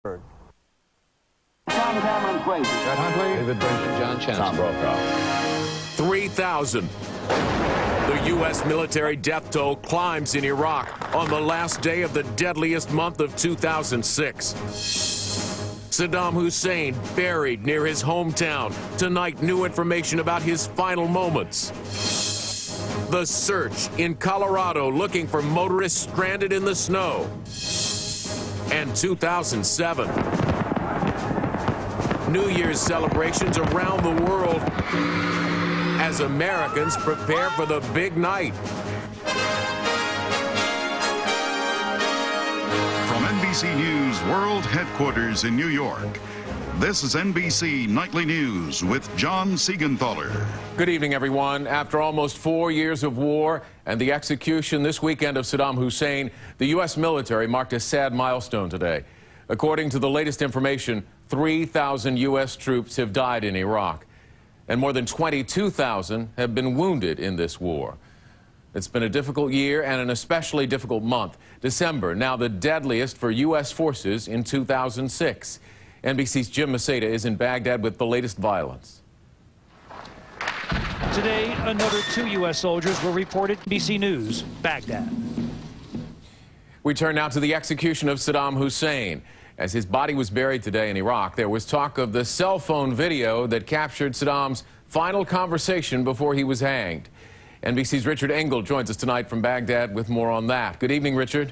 Tom Cameron Quaid. Fred Huntley. David Brent. John Chancellor. Tom Brokaw. 3,000. The U.S. military death toll climbs in Iraq on the last day of the deadliest month of 2006. Saddam Hussein buried near his hometown. Tonight, new information about his final moments. The search in Colorado looking for motorists stranded in the snow. And 2007. New Year's celebrations around the world as Americans prepare for the big night. From NBC News World Headquarters in New York, this is NBC Nightly News with John Siegenthaler. Good evening, everyone. After almost 4 years of war and the execution this weekend of Saddam Hussein, the U.S. military marked a sad milestone today. According to the latest information, 3,000 U.S. troops have died in Iraq, and more than 22,000 have been wounded in this war. It's been a difficult year and an especially difficult month. December, now the deadliest for U.S. forces in 2006. NBC's Jim Maseda is in Baghdad with the latest violence. Today, another 2 U.S. soldiers were reported. NBC News, Baghdad. We turn now to the execution of Saddam Hussein. As his body was buried today in Iraq, there was talk of the cell phone video that captured Saddam's final conversation before he was hanged. NBC's Richard Engel joins us tonight from Baghdad with more on that. Good evening, Richard.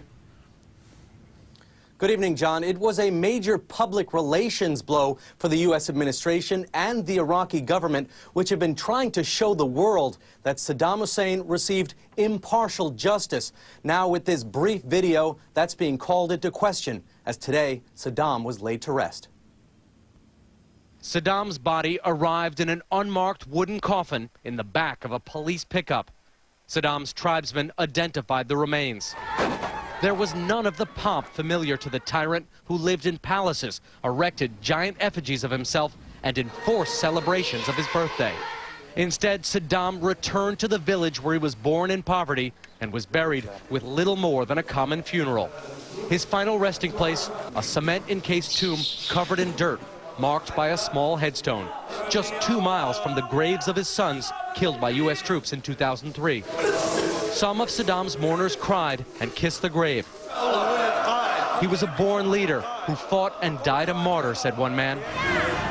Good evening, John. It was a major public relations blow for the U.S. administration and the Iraqi government, which have been trying to show the world that Saddam Hussein received impartial justice. Now, with this brief video, that's being called into question, as today, Saddam was laid to rest. Saddam's body arrived in an unmarked wooden coffin in the back of a police pickup. Saddam's tribesmen identified the remains. There was none of the pomp familiar to the tyrant who lived in palaces, erected giant effigies of himself, and enforced celebrations of his birthday. Instead, Saddam returned to the village where he was born in poverty and was buried with little more than a common funeral. His final resting place, a cement-encased tomb covered in dirt, marked by a small headstone, just 2 miles from the graves of his sons killed by U.S. troops in 2003. Some of Saddam's mourners cried and kissed the grave. He was a born leader who fought and died a martyr, said one man.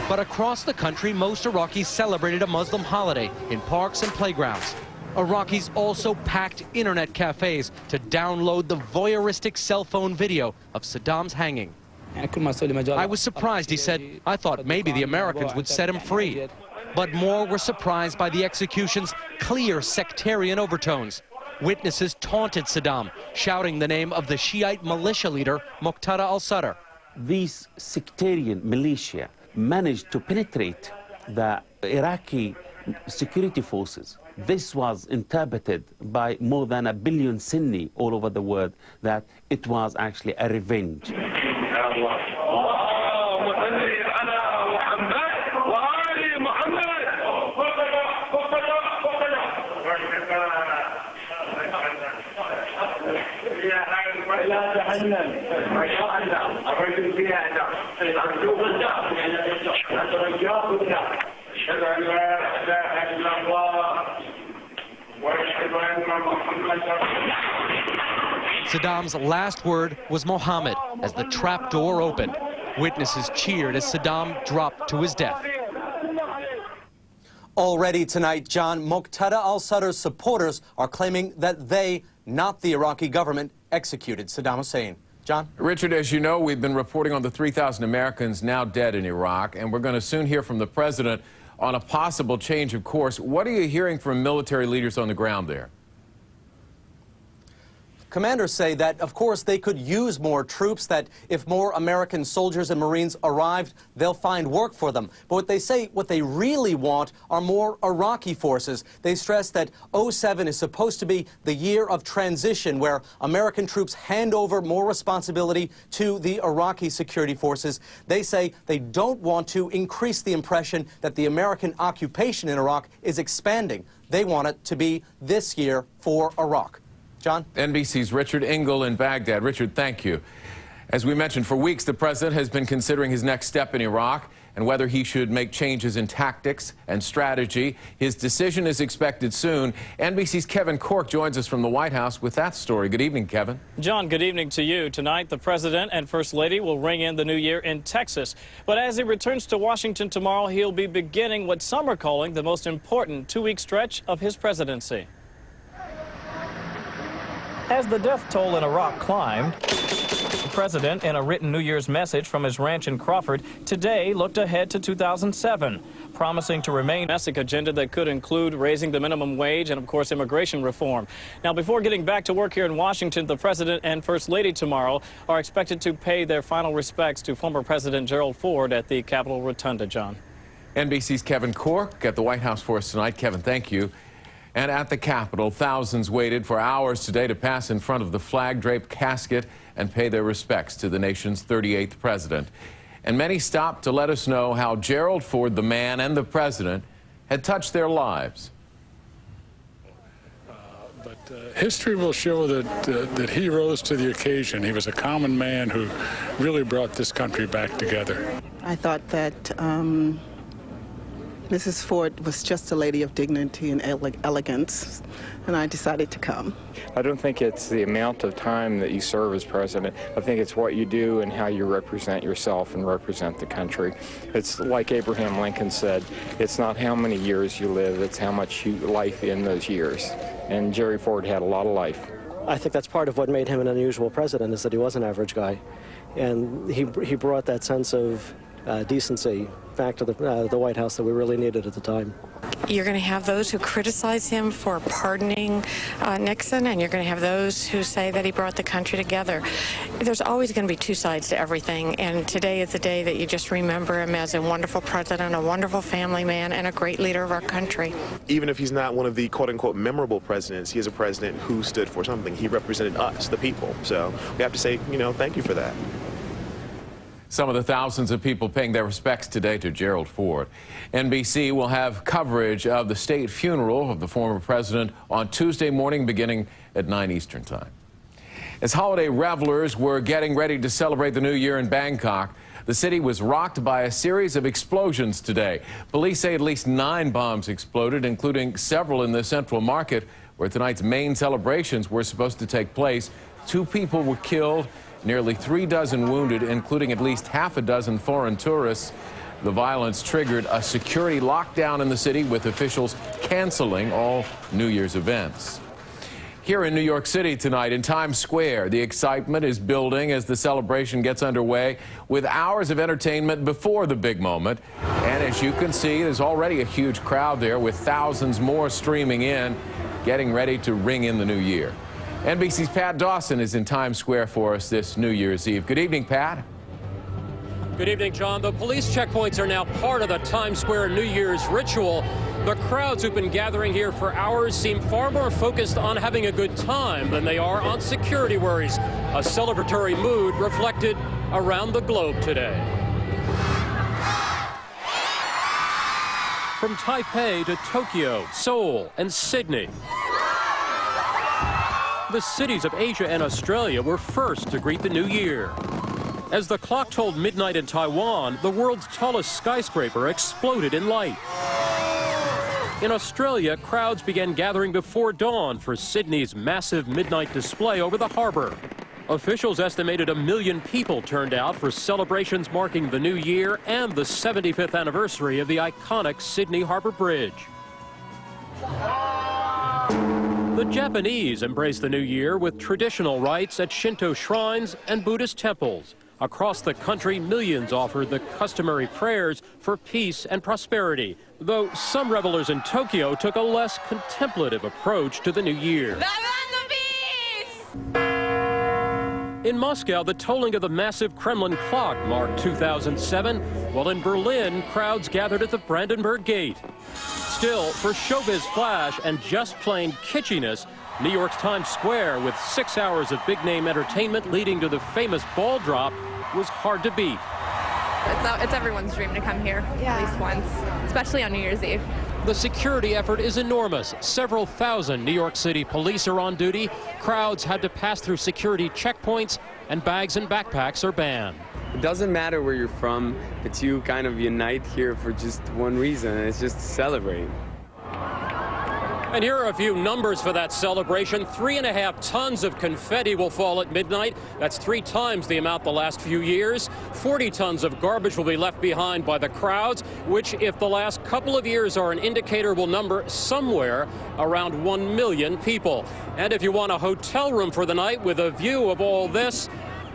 But across the country, most Iraqis celebrated a Muslim holiday in parks and playgrounds. Iraqis also packed internet cafes to download the voyeuristic cell phone video of Saddam's hanging. I was surprised, he said. I thought maybe the Americans would set him free. But more were surprised by the execution's clear sectarian overtones. Witnesses taunted Saddam, shouting the name of the Shiite militia leader, Muqtada al-Sadr. These sectarian militia managed to penetrate the Iraqi security forces. This was interpreted by more than 1 billion Sunni all over the world that it was actually a revenge. Saddam's last word was Mohammed as the trap door opened. Witnesses cheered as Saddam dropped to his death. Already tonight, John, Muqtada al-Sadr's supporters are claiming that they, not the Iraqi government, executed Saddam Hussein. John? Richard, as you know, we've been reporting on the 3,000 Americans now dead in Iraq, and we're going to soon hear from the president on a possible change of course. What are you hearing from military leaders on the ground there? Commanders say that, of course, they could use more troops, that if more American soldiers and Marines arrived, they'll find work for them. But what they say, what they really want are more Iraqi forces. They stress that '07 is supposed to be the year of transition, where American troops hand over more responsibility to the Iraqi security forces. They say they don't want to increase the impression that the American occupation in Iraq is expanding. They want it to be this year for Iraq. John? NBC's Richard Engel in Baghdad. Richard, thank you. As we mentioned, for weeks, the president has been considering his next step in Iraq and whether he should make changes in tactics and strategy. His decision is expected soon. NBC's Kevin Corke joins us from the White House with that story. Good evening, Kevin. John, good evening to you. Tonight, the president and first lady will ring in the new year in Texas. But as he returns to Washington tomorrow, he'll be beginning what some are calling the most important two-week stretch of his presidency. As the death toll in Iraq climbed, the president, in a written New Year's message from his ranch in Crawford, today looked ahead to 2007, promising to remain a domestic agenda that could include raising the minimum wage and, of course, immigration reform. Now, before getting back to work here in Washington, the president and first lady tomorrow are expected to pay their final respects to former President Gerald Ford at the Capitol Rotunda, John. NBC's Kevin Corke at the White House for us tonight. Kevin, thank you. And at the Capitol, thousands waited for hours today to pass in front of the flag-draped casket and pay their respects to the nation's 38th president. And many stopped to let us know how Gerald Ford, the man and the president, had touched their lives. History will show that he rose to the occasion. He was a common man who really brought this country back together. I thought that Mrs. Ford was just a lady of dignity and elegance, and I decided to come. I don't think it's the amount of time that you serve as president. I think it's what you do and how you represent yourself and represent the country. It's like Abraham Lincoln said, it's not how many years you live, it's how much life in those years. And Jerry Ford had a lot of life. I think that's part of what made him an unusual president, is that he was an average guy. And he brought that sense of decency back to the White House that we really needed at the time. You're going to have those who criticize him for pardoning Nixon, and you're going to have those who say that he brought the country together. There's always going to be two sides to everything, and today is the day that you just remember him as a wonderful president, a wonderful family man, and a great leader of our country. Even if he's not one of the quote-unquote memorable presidents, he is a president who stood for something. He represented us, the people. So we have to say, thank you for that. Some of the thousands of people paying their respects today to Gerald Ford. NBC will have coverage of the state funeral of the former president on Tuesday morning beginning at 9 Eastern Time. As holiday revelers were getting ready to celebrate the new year in Bangkok, the city was rocked by a series of explosions today. Police say at least 9 bombs exploded, including several in the Central Market, where tonight's main celebrations were supposed to take place. 2 people were killed, nearly 3 dozen wounded, including at least half a dozen foreign tourists. The violence triggered a security lockdown in the city, with officials canceling all New Year's events. Here in New York City tonight in Times Square, the excitement is building as the celebration gets underway, with hours of entertainment before the big moment. And as you can see, there's already a huge crowd there, with thousands more streaming in, getting ready to ring in the new year. NBC's Pat Dawson is in Times Square for us this New Year's Eve. Good evening, Pat. Good evening, John. The police checkpoints are now part of the Times Square New Year's ritual. The crowds who've been gathering here for hours seem far more focused on having a good time than they are on security worries. A celebratory mood reflected around the globe today. From Taipei to Tokyo, Seoul, and Sydney, the cities of Asia and Australia were first to greet the new year. As the clock told midnight in Taiwan, the world's tallest skyscraper exploded in light. In Australia, crowds began gathering before dawn for Sydney's massive midnight display over the harbour. Officials estimated 1 million people turned out for celebrations marking the new year and the 75th anniversary of the iconic Sydney Harbour Bridge. The Japanese embrace the new year with traditional rites at Shinto shrines and Buddhist temples. Across the country, millions offered the customary prayers for peace and prosperity, though some revelers in Tokyo took a less contemplative approach to the new year. In Moscow, the tolling of the massive Kremlin clock marked 2007, while in Berlin, crowds gathered at the Brandenburg Gate. Still, for showbiz flash and just plain kitschiness, New York's Times Square, with 6 hours of big-name entertainment leading to the famous ball drop, was hard to beat. It's everyone's dream to come here at least once, especially on New Year's Eve. The security effort is enormous. Several thousand New York City police are on duty. Crowds had to pass through security checkpoints, and bags and backpacks are banned. It doesn't matter where you're from, but you kind of unite here for just one reason, and it's just to celebrate. And here are a few numbers for that celebration. 3.5 tons of confetti will fall at midnight. That's 3 times the amount the last few years. 40 tons of garbage will be left behind by the crowds, which, if the last couple of years are an indicator, will number somewhere around 1 million people. And if you want a hotel room for the night with a view of all this,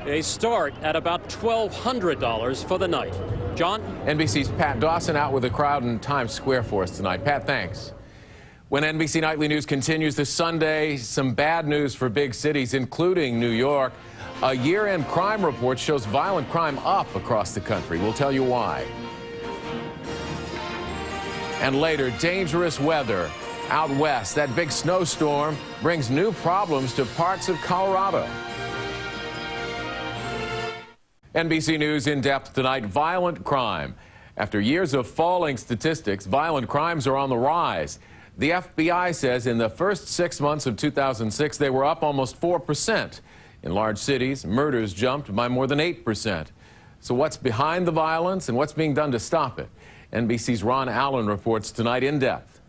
they start at about $1,200 for the night. John? NBC's Pat Dawson out with a crowd in Times Square for us tonight. Pat, thanks. When NBC Nightly News continues this Sunday, some bad news for big cities, including New York. A year-end crime report shows violent crime up across the country. We'll tell you why. And later, dangerous weather out west. That big snowstorm brings new problems to parts of Colorado. NBC News in depth tonight. Violent crime. After years of falling statistics, violent crimes are on the rise. The FBI says in the first 6 months of 2006, they were up almost 4%. In large cities, murders jumped by more than 8%. So what's behind the violence and what's being done to stop it? NBC's Ron Allen reports tonight in depth.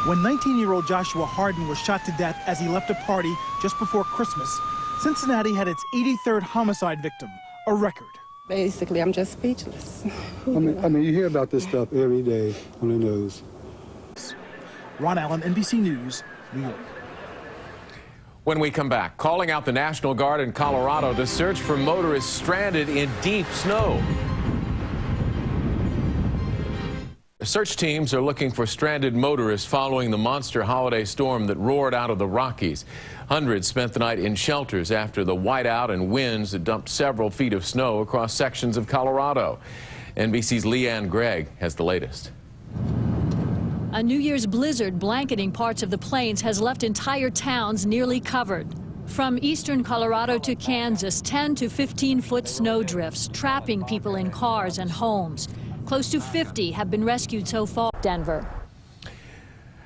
When 19-year-old Joshua Harden was shot to death as he left a party just before Christmas, Cincinnati had its 83rd homicide victim, a record. Basically, I'm just speechless. I mean, you hear about this stuff every day on the news. Ron Allen, NBC News, New York. When we come back, calling out the National Guard in Colorado to search for motorists stranded in deep snow. Search teams are looking for stranded motorists following the monster holiday storm that roared out of the Rockies. Hundreds spent the night in shelters after the whiteout and winds that dumped several feet of snow across sections of Colorado. NBC's Leanne Gregg has the latest. A New Year's blizzard blanketing parts of the plains has left entire towns nearly covered. From eastern Colorado to Kansas, 10 to 15-foot snow drifts, trapping people in cars and homes. Close to 50 have been rescued so far. Denver.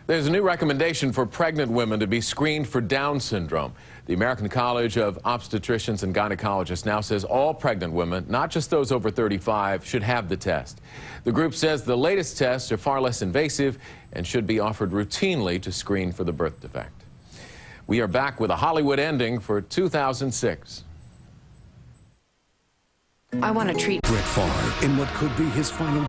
There's a new recommendation for pregnant women to be screened for Down syndrome. The American College of Obstetricians and Gynecologists now says all pregnant women, not just those over 35, should have the test. The group says the latest tests are far less invasive and should be offered routinely to screen for the birth defect. We are back with a Hollywood ending for 2006. I want to treat Brett Favre in what could be his final.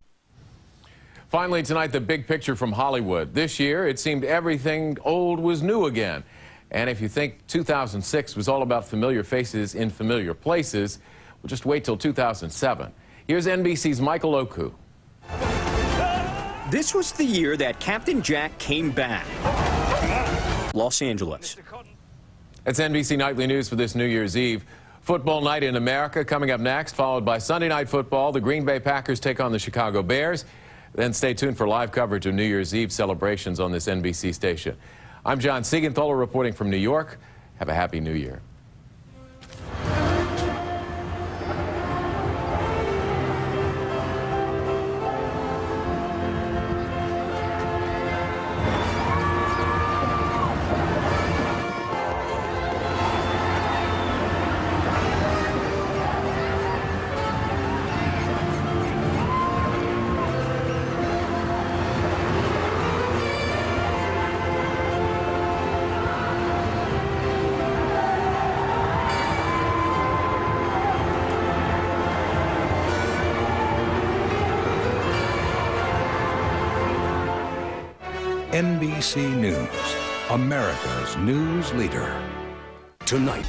Finally tonight, the big picture from Hollywood. This year, it seemed everything old was new again. And if you think 2006 was all about familiar faces in familiar places, well, just wait till 2007. Here's NBC's Michael Oku. This was the year that Captain Jack came back. Los Angeles. It's NBC Nightly News for this New Year's Eve. Football night in America coming up next, followed by Sunday Night Football. The Green Bay Packers take on the Chicago Bears. Then stay tuned for live coverage of New Year's Eve celebrations on this NBC station. I'm John Siegenthaler reporting from New York. Have a happy New Year. NBC News, America's news leader. Tonight,